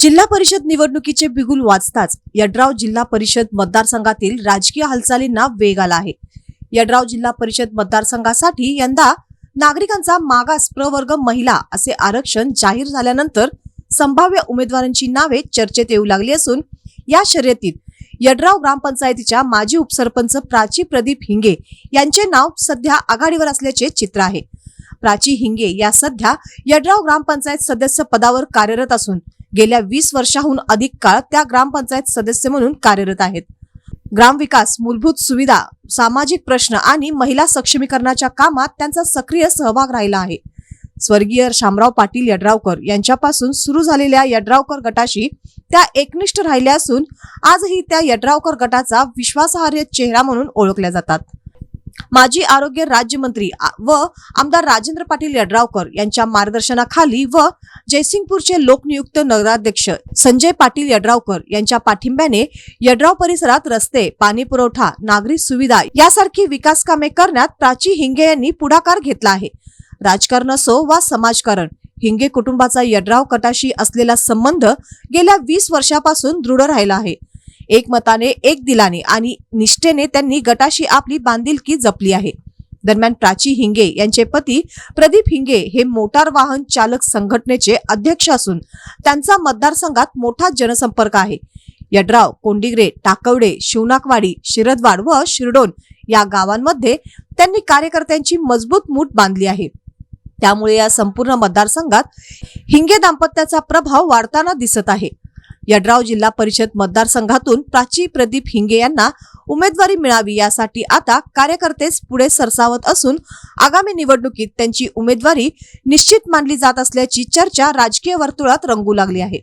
जिल्हा परिषद निवडणुकीचे बिगुल वाजताच यड्राव जिल्हा परिषद मतदारसंघातील राजकीय हालचालींना वेग आला आहे। यड्राव जिल्हा परिषद मतदारसंघासाठी यंदा नागरिकांचा मागास प्रवर्ग महिला असे आरक्षण जाहीर झाल्यानंतर संभाव्य उमेदवारांची नावे चर्चेत येऊ लागली असून या शर्यतीत यड्राव ग्रामपंचायतीच्या माजी उपसरपंच प्राची प्रदीप हिंगे यांचे नाव सध्या आघाडीवर असल्याचे चित्र आहे। प्राची हिंगे या सध्या यड्राव ग्रामपंचायत सदस्य पदावर कार्यरत असून गेल्या 20 वर्षांहून अधिक काळ त्या ग्रामपंचायत सदस्य म्हणून कार्यरत आहेत। ग्रामविकास, मूलभूत सुविधा, सामाजिक प्रश्न आणि महिला सक्षमीकरणाच्या कामात त्यांचा सक्रिय सहभाग राहिला आहे। स्वर्गीय शामराव पाटील यड्रावकर यांच्यापासून सुरू झालेल्या यड्रावकर गटाशी त्या एकनिष्ठ राहिल्या असून आजही त्या यड्रावकर गटाचा विश्वासार्ह चेहरा म्हणून ओळखल्या जातात। माजी आरोग्य राज्यमंत्री व आमदार राजेंद्र पाटील यड्रावकर यांच्या मार्गदर्शनाखाली व जयसिंगपूरचे लोकनियुक्त नगराध्यक्ष संजय पाटील यड्रावकर यांच्या पाठिंब्याने यड्राव परिसरात रस्ते, पाणी पुरवठा, नागरी सुविधा यासारखी विकास कामे करण्यात प्राची हिंगे यांनी पुढाकार घेतला आहे। राजकारण असो वा समाजकारण, हिंगे कुटुंबाचा यड्राव गटाशी असलेला संबंध गेल्या 20 वर्षापासून दृढ राहिला आहे। एकमताने, एक दिलाने आणि निष्ठेने त्यांनी गटाशी आपली बांधिलकी जपली आहे। दरम्यान प्राची हिंगे यांचे पती प्रदीप हिंगे हे मोटार वाहन चालक संघटनेचे अध्यक्ष असून त्यांचा मतदारसंघात मोठा जनसंपर्क आहे। यड्राव, कोंडिग्रे, टाकवडे, शिवनाकवाडी, शिरदवाड व शिरडोन या गावांमध्ये त्यांनी कार्यकर्त्यांची मजबूत मूठ बांधली आहे। त्यामुळे या संपूर्ण मतदारसंघात हिंगे दाम्पत्याचा प्रभाव वाढताना दिसत आहे। यड्राव जिल्हा परिषद मतदारसंघातून प्राची प्रदीप हिंगे यांना उमेदवारी मिळावी यासाठी आता कार्यकर्तेच पुढे सरसावत असून आगामी निवडणुकीत त्यांची उमेदवारी निश्चित मानली जात असल्याची चर्चा राजकीय वर्तुळात रंगू लागली आहे।